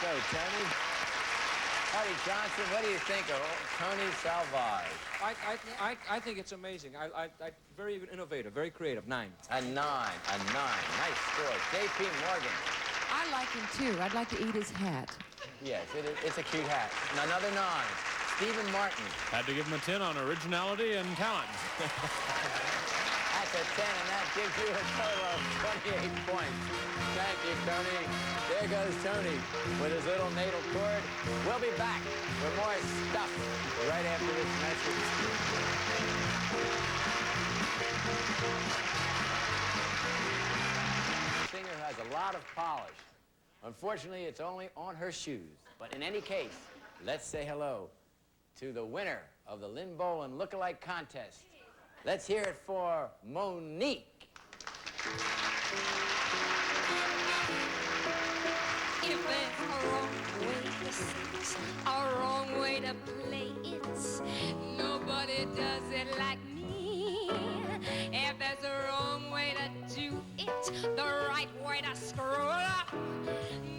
go, Tony. Artie Johnson, what do you think of Tony Salvage? I think it's amazing. Very innovative, very creative. 9. A 9. Nice score. J.P. Morgan. I like him, too. I'd like to eat his hat. Yes, it's a cute hat. Another 9. Stephen Martin. Had to give him a 10 on originality and talent. That's a 10, and that gives you a total of 28 points. Thank you, Tony. There goes Tony with his little natal chord. We'll be back with more stuff right after this message. Singer who has a lot of polish. Unfortunately, it's only on her shoes. But in any case, let's say hello to the winner of the Lynn Boland Lookalike Contest. Let's hear it for Monique. If there's a wrong way to sit, a wrong way to play it, nobody does it like me. If there's a wrong way to do it, the right way to screw it up,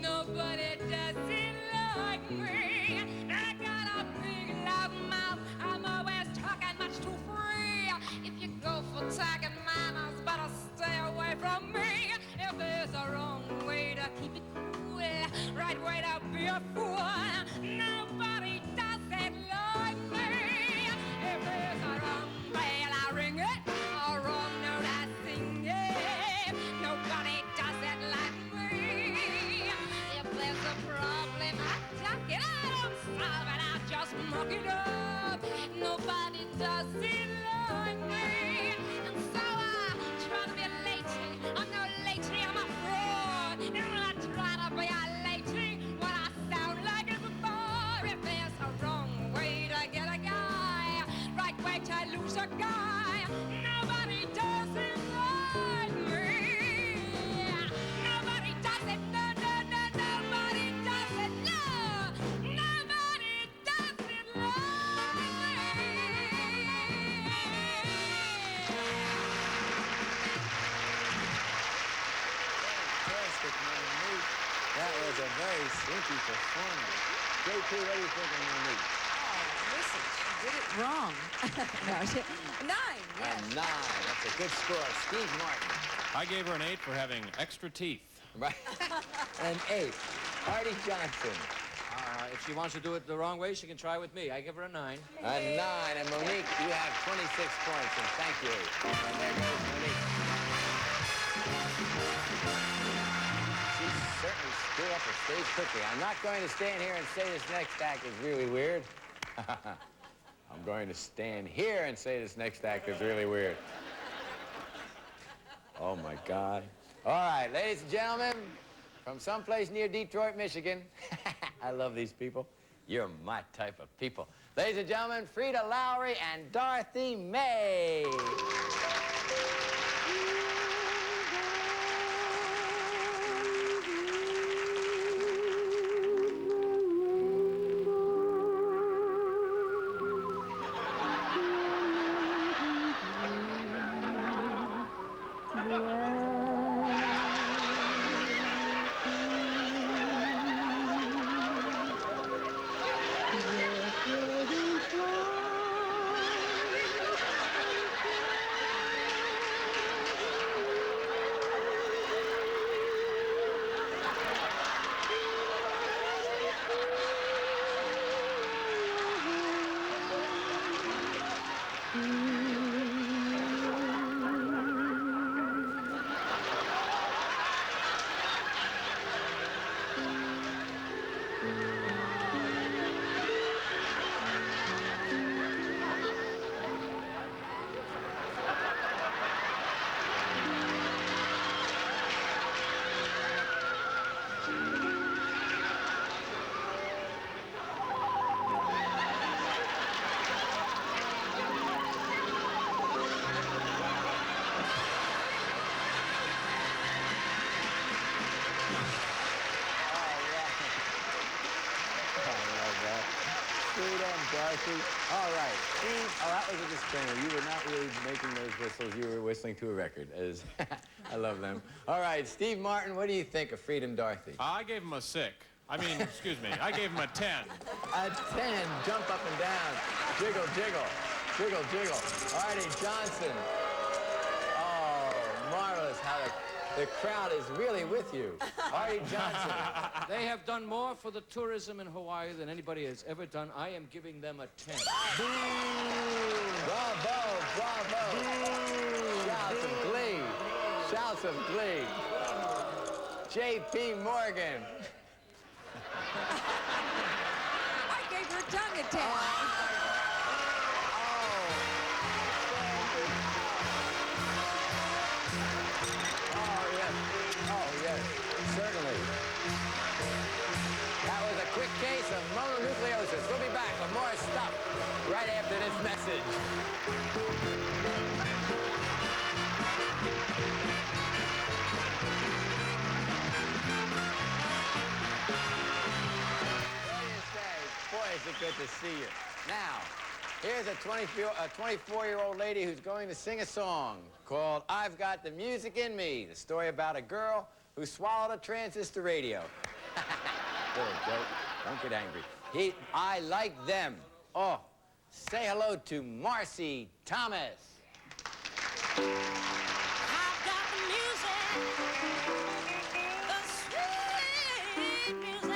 nobody does it like me. I got a big loud mouth, I'm always talking much too free. If you go for talking manners, better stay away from me. If there's a wrong way to keep it cool, right way to be a fool, nobody does it like me. If there's a wrong bell, I ring it, a wrong note, I sing it, nobody does it like me. If there's a problem, I talk it, I don't solve it, I just muck it up, nobody does it like me. And so I try to be latey, I'm no latey, I'm a fraud, and I try to be a latey when I sound like a bore. If there's a wrong way to get a guy, right way to lose a guy, nobody does it like me. Nobody does it, no, no, no, nobody does it, no, nobody does it like me. Fantastic, Monique. That was a very slinky performance. J.P., what do you think of Monique? Oh, listen, she did it wrong. No, 9, A 9. That's a good score. Steve Martin. I gave her an 8 for having extra teeth. Right. An 8. Artie Johnson. If she wants to do it the wrong way, she can try with me. I give her a 9. A 9. And Monique, you have 26 points, and thank you. And there goes Monique. She certainly screwed up her stage quickly. I'm not going to stand here and say this next act is really weird. I'm going to stand here and say this next act is really weird. Oh, my God. All right, ladies and gentlemen, from someplace near Detroit, Michigan. I love these people. You're my type of people. Ladies and gentlemen, Frida Lowry and Dorothy May. Artie. All right, Steve. Oh, that was a disclaimer. You were not really making those whistles. You were whistling to a record. I love them. All right, Steve Martin, what do you think of Freedom Dorothy? I gave him a 6. I mean, excuse me, I gave him a 10. A 10. Jump up and down. Jiggle, jiggle. Jiggle, jiggle. Artie Johnson. Oh, marvelous how the crowd is really with you. Artie Johnson. They have done more for the tourism in Hawaii than anybody has ever done. I am giving them a 10. Bravo, bravo. Shouts of glee. Shouts of glee. J.P. Morgan. I gave her tongue a 10. Certainly. That was a quick case of mononucleosis. We'll be back with more stuff right after this message. What do you say? Boy, is it good to see you. Now, here's a 24-year-old lady who's going to sing a song called I've Got the Music in Me, the story about a girl who swallowed a transistor radio. Little joke. Don't get angry. I like them. Oh, say hello to Marcy Thomas. I've got the music, the sweet music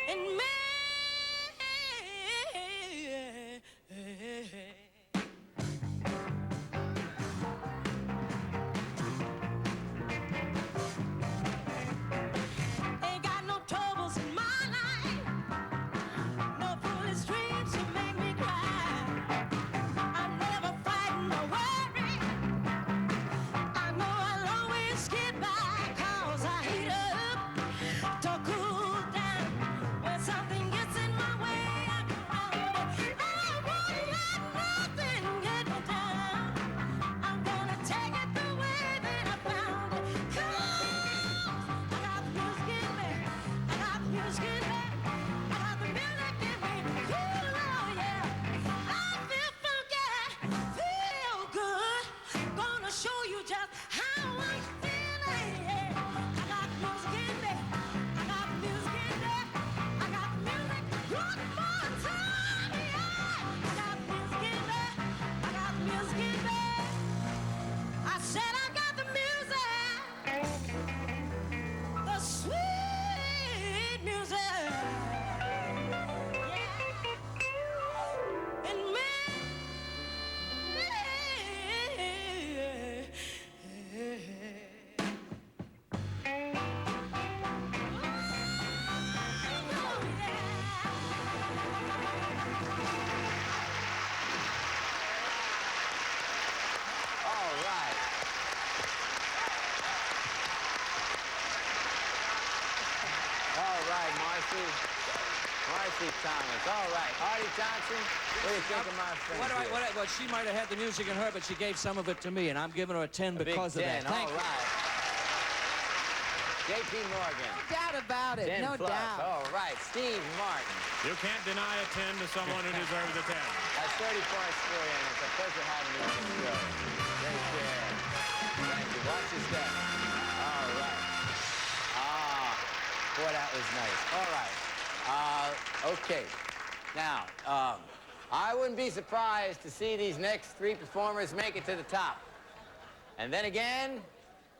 in me. Ain't got no troubles in my life, no foolish dreams to make me cry. I'm never frightened or worried. I know I'll always get by, 'cause I heat up to cool down. When something gets in my way, I can round it. I won't let nothing get me down. I'm gonna take it the way that I found it. 'Cause I got the music in me. I got the music in me. I got the music in me. Ooh, oh yeah. I feel funky, feel good. Gonna show you just how I'm feeling. Yeah. I got the music in me. I got the music in me. I got the music. One more time, yeah. I got the music in me. I got the music in me. I said I got the music, the sweet music, yeah, in me. All right. All right, Marcy. Marcy Thomas. All right. Artie Johnson, what do you think of my friend? Well, she might have had the music in her, but she gave some of it to me, and I'm giving her a 10 because of that. Thank All you. right. J.P. Morgan. No doubt about it. 10 No plus. doubt. All right. Steve Martin. You can't deny a 10 to someone who deserves a 10. That's 30 points for you, and it's a pleasure having you on the show. Take care. Thank you. Watch your step. All right. Boy, that was nice. All right. Okay. Now, I wouldn't be surprised to see these next three performers make it to the top. And then again,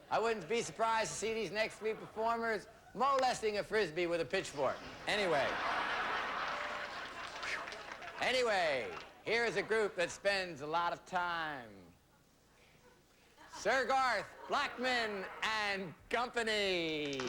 I wouldn't be surprised to see these next three performers molesting a Frisbee with a pitchfork. Anyway, here is a group that spends a lot of time. Sir Garth, Blackman, and Company.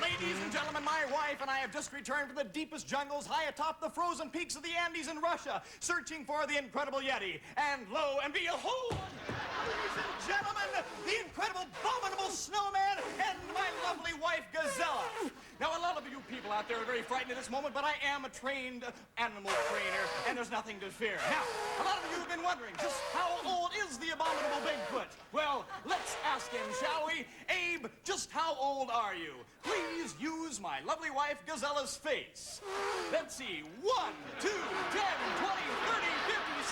Ladies and gentlemen, my wife and I have just returned from the deepest jungles high atop the frozen peaks of the Andes in Russia, searching for the incredible Yeti. And lo and behold, ladies and gentlemen, the incredible, abominable snowman and my lovely wife, Gazella. Now, a lot of you people out there are very frightened at this moment, but I am a trained animal trainer, and there's nothing to fear. Now, a lot of you have been wondering, just how old is the abominable Bigfoot? Well, let's ask him, shall we? Abe Just how old are you? Please use my lovely wife Gazella's face. Let's see. 1, 2, 10, 20, 30,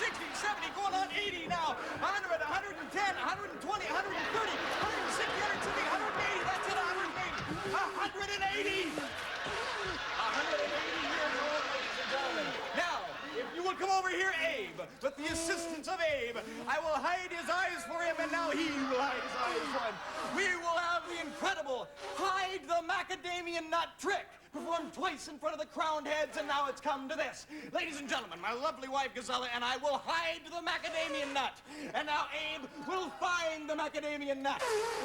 50, 60, 70, going on 80 now. 100, 110, 120, 130, 160, 170, 180. That's it, 180. 180. 180 years old, ladies and gentlemen. Now, if you will come over here, Abe, with the assistance of Abe, I will hide his eyes for him, and now he will hide his eyes for him. We will have the incredible hide the macadamia nut trick, performed twice in front of the crowned heads, and now it's come to this. Ladies and gentlemen, my lovely wife Gazella and I will hide the macadamia nut. And now Abe will find the macadamia nut.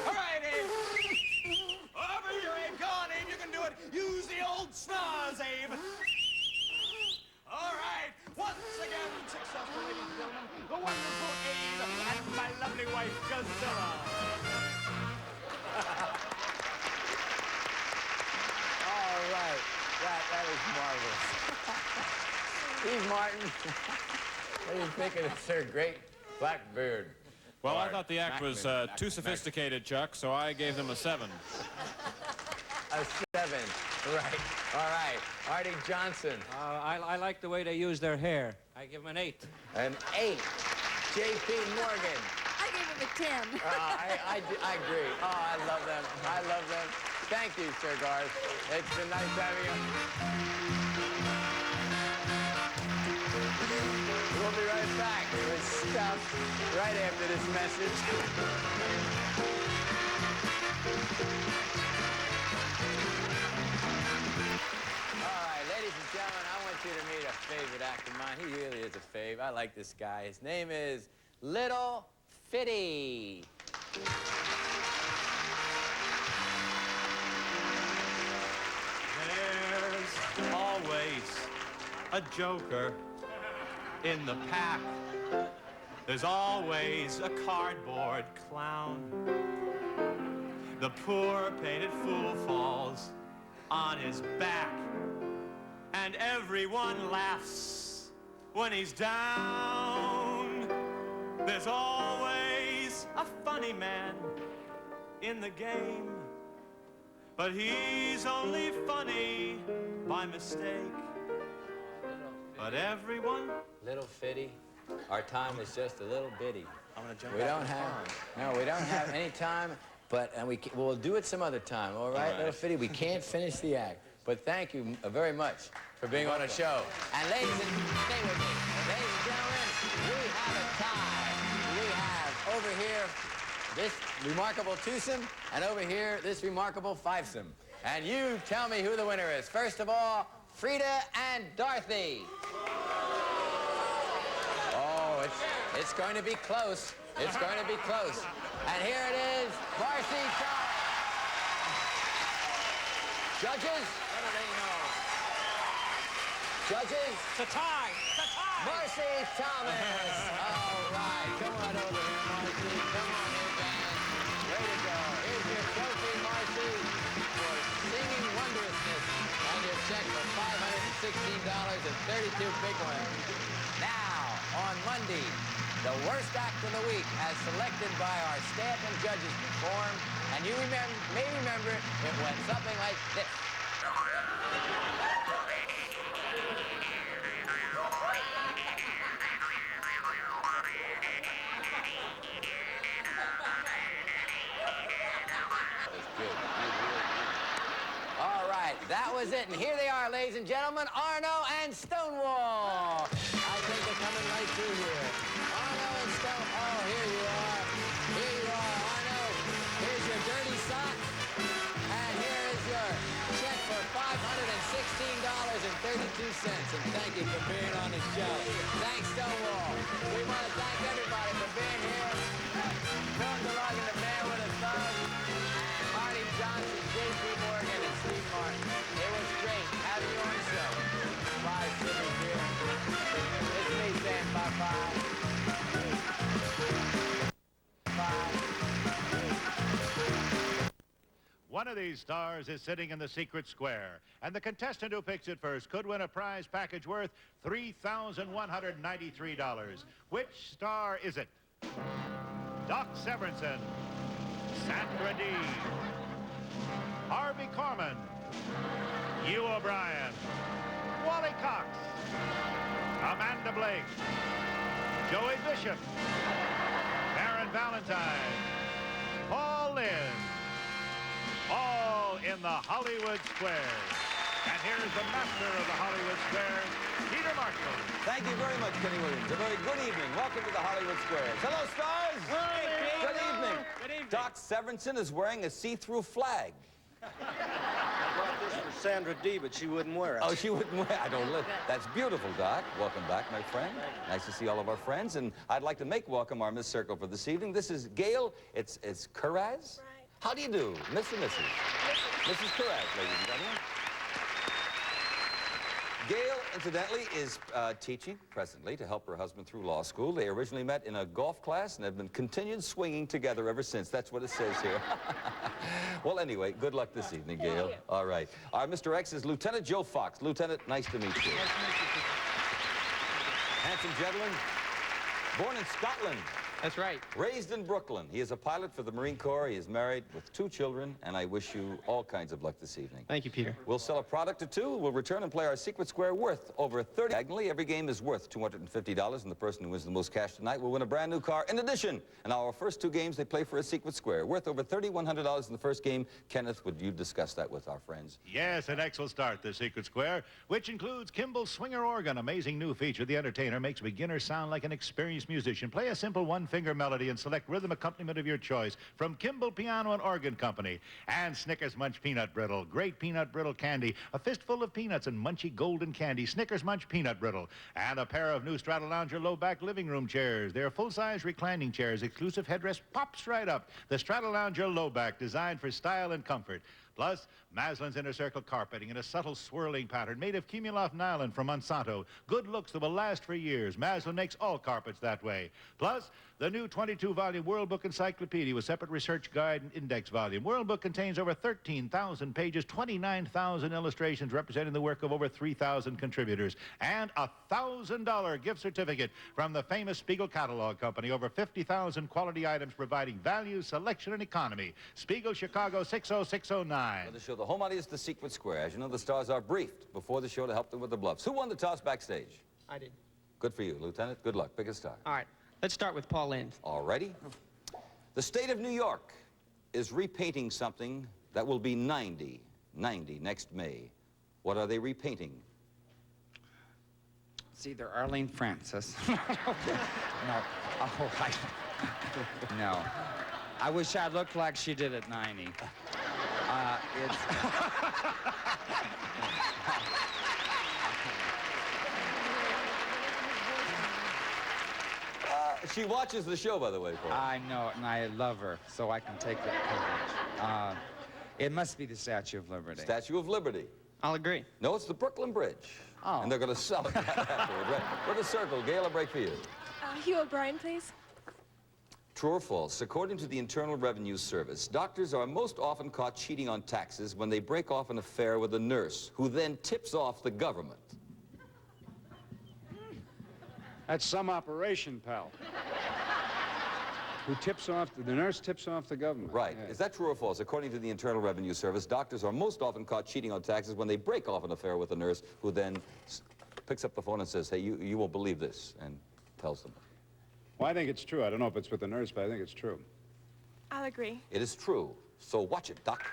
All right, Abe. Over here, Abe. Go on, Abe. You can do it. Use the old snaz, Abe. All right. Once again, successful, ladies and gentlemen, the wonderful Abe and my lovely wife Gazella. All right. That is marvelous. Steve Martin, what do you think of this, sir? Great black beard. Well, I thought the act was too sophisticated, Chuck, so I gave them a 7. A 7. Right. All right. Artie Johnson. I like the way they use their hair. I give them an 8. An 8. J.P. Morgan. I gave him a 10. I agree. Oh, I love them. I love them. Thank you, Sir Garth. It's been nice having you. We'll be right back with stuff right after this message. All right, ladies and gentlemen, I want you to meet a favorite actor of mine. He really is a fave. I like this guy. His name is Little Fitty. There's always a joker in the pack. There's always a cardboard clown. The poor painted fool falls on his back, and everyone laughs when he's down. There's always a funny man in the game, but he's only funny by mistake. But everyone... Little Fitty, our time is just a little bitty. I'm gonna jump We back don't in the have, car. no, we don't have any time, but, and we'll do it some other time, all right, Little Fitty? We can't finish the act, but thank you very much for being on the show. And ladies and, stay with me. Ladies and gentlemen, we have a tie. We have over here this remarkable twosome, and over here this remarkable fivesome. And you tell me who the winner is. First of all, Frida and Dorothy. Oh, it's going to be close. It's going to be close. And here it is, Marcy Thomas. Judges? What do they know? Judges? It's a tie. It's a tie. Marcy Thomas. All right. Come on over here, Marcy. Come on in, man. Way to go. Here's your trophy, Marcy, for singing wondrousness. And your check for $516.32 big one. Now, on Monday, the worst act of the week as selected by our staff and judges performed. And you may remember it went something like this. All right, that was it. And here they are, ladies and gentlemen, Arno and Stonewall. I think they're coming right through here. Arno and Stonewall. Oh, here you are. Here you are, Arno. Here's your dirty sock. And here is your check for $516.32. And thank you for being on the show. Thanks, Stonewall. We want to thank everybody for being here. Phil DeLogan, the man with a thumb. Artie Johnson, J.P. Morgan, and Steve Martin. It was great having you on the show. Bye, Sidney here. It's me saying bye-bye. Bye. One of these stars is sitting in the secret square, and the contestant who picks it first could win a prize package worth $3,193. Which star is it? Doc Severinsen, Sandra Dee, Harvey Korman, Hugh O'Brien, Wally Cox, Amanda Blake, Joey Bishop, Karen Valentine, Paul Lynn, all in the Hollywood Square. And here's the master of the Hollywood Square, Peter Marshall. Thank you very much, Kenny Williams. A very good evening. Welcome to the Hollywood Squares. Hello, stars. Good evening. Good evening. Doc Severinsen is wearing a see-through flag. I brought this for Sandra Dee, but she wouldn't wear it. Oh, she wouldn't wear. I don't live. That's beautiful, Doc. Welcome back, my friend. Nice to see all of our friends. And I'd like to make welcome our Miss Circle for this evening. This is Gail. It's Coraz. Right. How do you do, Miss or Mrs.? Mrs. Coraz, ladies and gentlemen. Gail, incidentally, is teaching presently to help her husband through law school. They originally met in a golf class and have been continued swinging together ever since. That's what it says here. Well, anyway, good luck this evening, Gail. All right. Our Mr. X is Lieutenant Joe Fox. Lieutenant, nice to meet you. Nice to meet you. Handsome gentleman, born in Scotland. That's right. Raised in Brooklyn. He is a pilot for the Marine Corps. He is married with 2 children, and I wish you all kinds of luck this evening. Thank you, Peter. We'll sell a product or two. We'll return and play our secret square worth over 30. Diagonally, every game is worth $250, and the person who wins the most cash tonight will win a brand new car. In addition, in our first 2 games, they play for a secret square worth over $3,100 in the first game. Kenneth, would you discuss that with our friends? Yes, and X will start the secret square, which includes Kimball's Swinger Organ, amazing new feature. The entertainer makes beginners sound like an experienced musician. Play a simple one-finger melody and select rhythm accompaniment of your choice from Kimball Piano and Organ Company. And Snickers Munch Peanut Brittle, great peanut brittle candy, a fistful of peanuts and munchy golden candy. Snickers Munch Peanut Brittle, and a pair of new Stratolounger low-back living room chairs. They're full-size reclining chairs. Exclusive headrest pops right up. The Stratolounger low-back, designed for style and comfort. Plus, Maslin's Inner Circle carpeting in a subtle swirling pattern made of Cumulov nylon from Monsanto. Good looks that will last for years. Maslin makes all carpets that way. Plus, the new 22-volume World Book Encyclopedia with separate research guide and index volume. World Book contains over 13,000 pages, 29,000 illustrations representing the work of over 3,000 contributors, and a $1,000 gift certificate from the famous Spiegel Catalog Company. Over 50,000 quality items providing value, selection, and economy. Spiegel, Chicago, 60609. For the show, the home audience, the secret square. As you know, the stars are briefed before the show to help them with the bluffs. Who won the toss backstage? I did. Good for you, Lieutenant. Good luck. Pick a star. All right. Let's start with Paul Lynde. All righty. The state of New York is repainting something that will be 90 next May. What are they repainting? It's either Arlene Francis. No. Oh, no. I wish I looked like she did at 90. It's... She watches the show, by the way, Paul. I know it, and I love her, so I can take that privilege. It must be the Statue of Liberty. Statue of Liberty. I'll agree. No, it's the Brooklyn Bridge. Oh. And they're going to sell it afterward, right? For the circle, Gail, a break for you. Hugh O'Brien, please. True or false? According to the Internal Revenue Service, doctors are most often caught cheating on taxes when they break off an affair with a nurse, who then tips off the government. That's some operation, pal. Who tips off, the nurse tips off the government. Right. Yeah. Is that true or false? According to the Internal Revenue Service, doctors are most often caught cheating on taxes when they break off an affair with a nurse, who then picks up the phone and says, hey, you won't believe this, and tells them. Well, I think it's true. I don't know if it's with the nurse, but I think it's true. I'll agree. It is true. So watch it, Doc.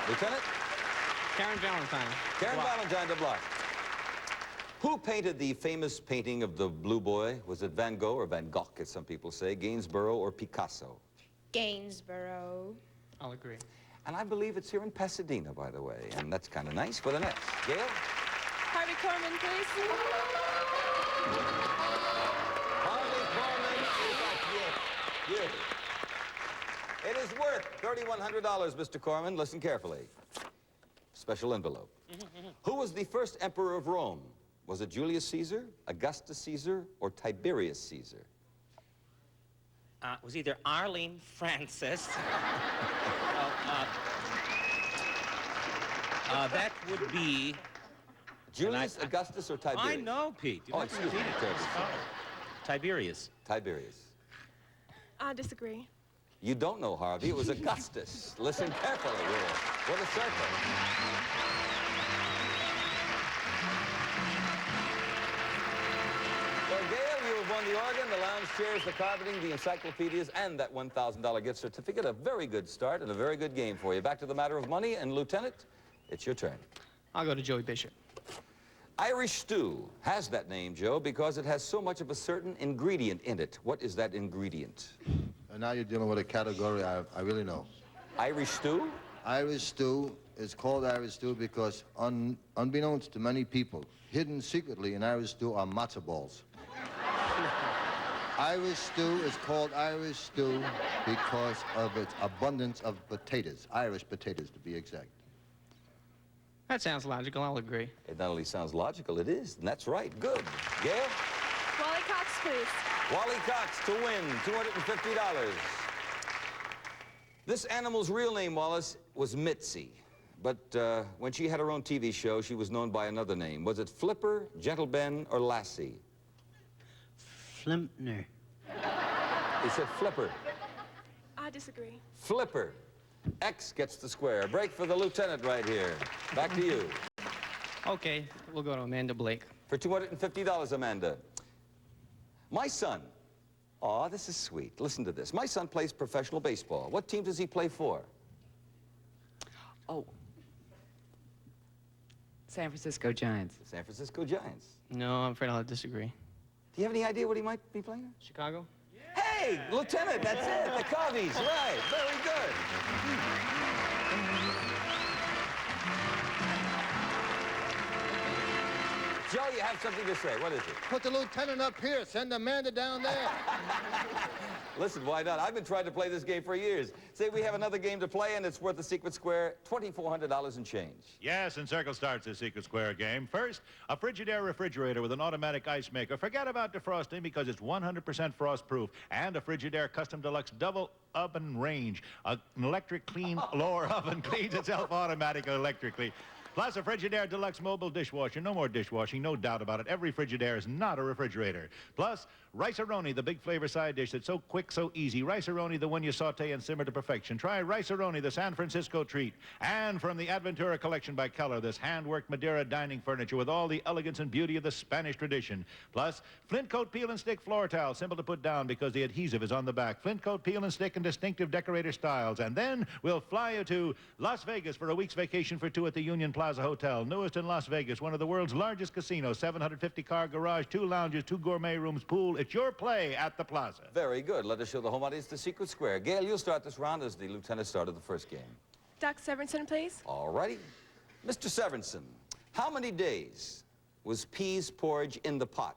Lieutenant? Karen Valentine. Karen Valentine de Block. Who painted the famous painting of the Blue Boy? Was it Van Gogh or Van Gogh, as some people say, Gainsborough or Picasso? Gainsborough. I'll agree. And I believe it's here in Pasadena, by the way, and that's kind of nice for the next. Gail? Harvey Korman, please. Harvey Korman is a gift. It is worth $3,100, Mr. Korman. Listen carefully. Special envelope. Who was the first emperor of Rome? Was it Julius Caesar, Augustus Caesar, or Tiberius Caesar? It was either Arlene Francis. That would be... Julius, Augustus, or Tiberius? I know, Pete. You excuse me. Tiberius. Tiberius. I disagree. You don't know Harvey. It was Augustus. Listen carefully here. With a circle. So, Gail, you have won the organ, the lounge chairs, the carpeting, the encyclopedias, and that $1,000 gift certificate. A very good start and a very good game for you. Back to the matter of money, and Lieutenant, it's your turn. I'll go to Joey Bishop. Irish stew has that name, Joe, because it has so much of a certain ingredient in it. What is that ingredient? And now you're dealing with a category I really know. Irish stew? Irish stew is called Irish stew because, unbeknownst to many people, hidden secretly in Irish stew are matzo balls. Irish stew is called Irish stew because of its abundance of potatoes, Irish potatoes to be exact. That sounds logical, I'll agree. It not only sounds logical, it is, and that's right. Good. Gail? Wally Cox, please. Wally Cox to win $250. This animal's real name, Wallace, was Mitzi. But when she had her own TV show, she was known by another name. Was it Flipper, Gentle Ben, or Lassie? Flimpner. He said Flipper. I disagree. Flipper. X gets the square. Break for the lieutenant right here. Back to you. Okay, we'll go to Amanda Blake. For $250, Amanda. My son. Aw, this is sweet. Listen to this. My son plays professional baseball. What team does he play for? Oh. San Francisco Giants. San Francisco Giants. No, I'm afraid I'll disagree. Do you have any idea what he might be playing? Chicago? Hey, Lieutenant, that's it. The Cubbies, right. Very good. Joe, you have something to say. What is it? Put the lieutenant up here. Send Amanda down there. Listen, why not? I've been trying to play this game for years. Say we have another game to play, and it's worth the secret square, $2,400 and change. Yes, and Circle starts the secret square game. First, a Frigidaire refrigerator with an automatic ice maker. Forget about defrosting because it's 100% frost-proof. And a Frigidaire Custom Deluxe double oven range. An electric clean lower oven cleans itself automatically electrically. Plus a Frigidaire Deluxe mobile dishwasher. No more dishwashing, no doubt about it. Every Frigidaire is not a refrigerator. Plus, Rice-A-Roni, the big flavor side dish that's so quick, so easy. Rice-A-Roni, the one you saute and simmer to perfection. Try Rice-A-Roni, the San Francisco treat. And from the Adventura collection by Keller, this hand-worked Madeira dining furniture with all the elegance and beauty of the Spanish tradition. Plus, Flint Coat Peel and Stick floor towel, simple to put down because the adhesive is on the back. Flint Coat Peel and Stick in distinctive decorator styles. And then we'll fly you to Las Vegas for a week's vacation for two at the Union Plaza Hotel. Newest in Las Vegas, one of the world's largest casinos. 750-car garage, 2 lounges, 2 gourmet rooms, pool. It's your play at the Plaza. Very good. Let us show the home audience the secret square. Gail, you'll start this round as the lieutenant started the first game. Doc Severinsen, please. All righty. Mr. Severinsen, how many days was peas porridge in the pot?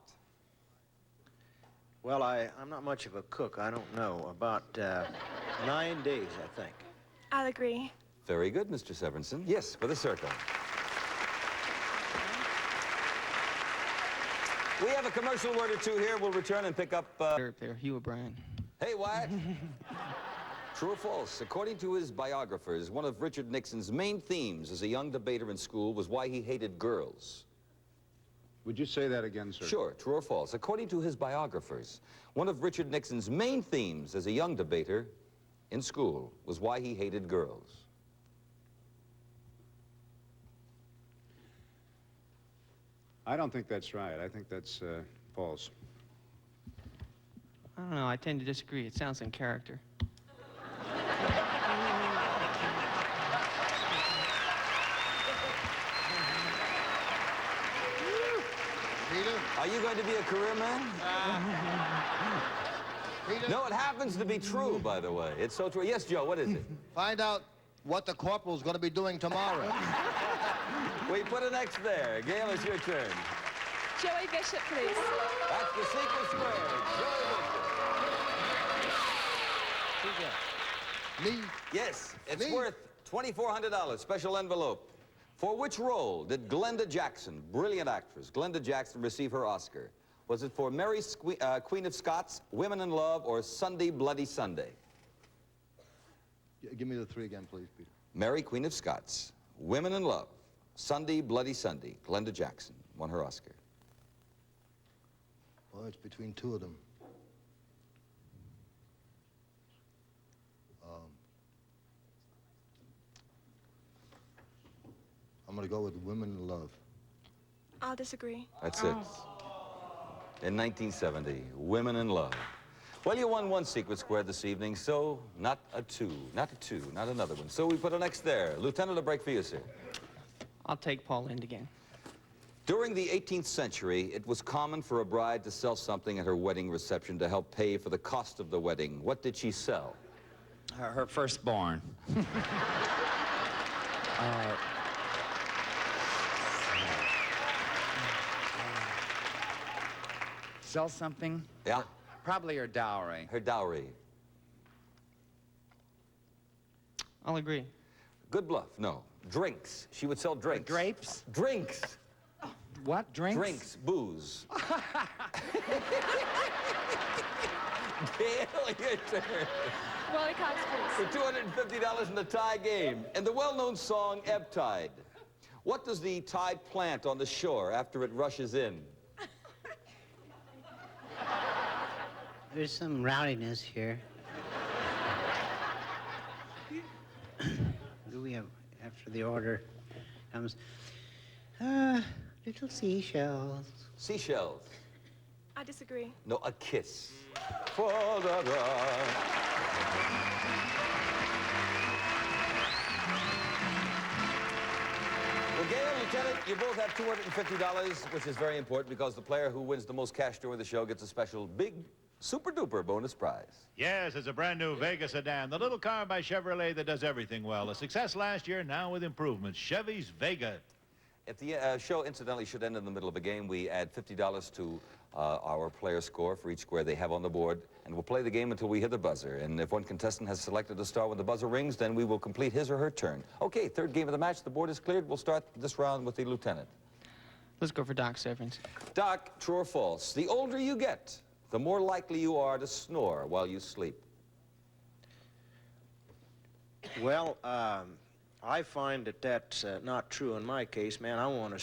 Well, I'm not much of a cook. I don't know. About 9 days, I think. I'll agree. Very good, Mr. Severinsen. Yes, for the circle. We have a commercial word or two here. We'll return and pick up... There, Hugh O'Brien. Hey, Wyatt. True or false? According to his biographers, one of Richard Nixon's main themes as a young debater in school was why he hated girls. Would you say that again, sir? Sure. True or false? According to his biographers, one of Richard Nixon's main themes as a young debater in school was why he hated girls. I don't think that's right. I think that's false. I don't know, I tend to disagree. It sounds in character. Peter? Are you going to be a career man? Peter? No, it happens to be true, by the way. It's so true. Yes, Joe, what is it? Find out what the corporal's going to be doing tomorrow. We put an X there. Gail, it's your turn. Joey Bishop, please. That's the secret square. Joey Bishop. Me? Yes, it's Me? worth $2,400, special envelope. For which role did Glenda Jackson, brilliant actress, Glenda Jackson, receive her Oscar? Was it for Mary, Queen of Scots, Women in Love, or Sunday, Bloody Sunday? Give me the 3 again, please, Peter. Mary, Queen of Scots, Women in Love, Sunday, Bloody Sunday. Glenda Jackson won her Oscar. Well, it's between 2 of them. going to go with Women in Love. I'll disagree. That's it. In 1970, Women in Love. Well, you won one secret square this evening, so not a two, not another one. So we put an X there. Lieutenant, a break for you, sir. I'll take Paul Lind again. During the 18th century, it was common for a bride to sell something at her wedding reception to help pay for the cost of the wedding. What did she sell? Her firstborn. Sell something? Yeah? Probably her dowry. Her dowry. I'll agree. Good bluff. No. Drinks. She would sell drinks. Drapes? Drinks. What? Drinks? Drinks. Booze. Gail, your turn. Wally Cox, please. For $250 in the tie game. And the well-known song, Ebb Tide. What does the tide plant on the shore after it rushes in? There's some rowdiness here. What do we have after the order comes? Little seashells. Seashells. I disagree. No, a kiss. For the ride. Well, Gail, Lieutenant, you both have $250, which is very important because the player who wins the most cash during the show gets a special big, super-duper bonus prize. Yes, it's a brand new Vega sedan, the little car by Chevrolet that does everything well. A success last year, now with improvements. Chevy's Vega. If the show, incidentally, should end in the middle of a game, we add $50 to our player score for each square they have on the board, and we'll play the game until we hit the buzzer. And if one contestant has selected a star when the buzzer rings, then we will complete his or her turn. Okay, third game of the match. The board is cleared. We'll start this round with the lieutenant. Let's go for Doc Severance. Doc, true or false? The older you get, the more likely you are to snore while you sleep. Well, I find that that's not true in my case, man. I want to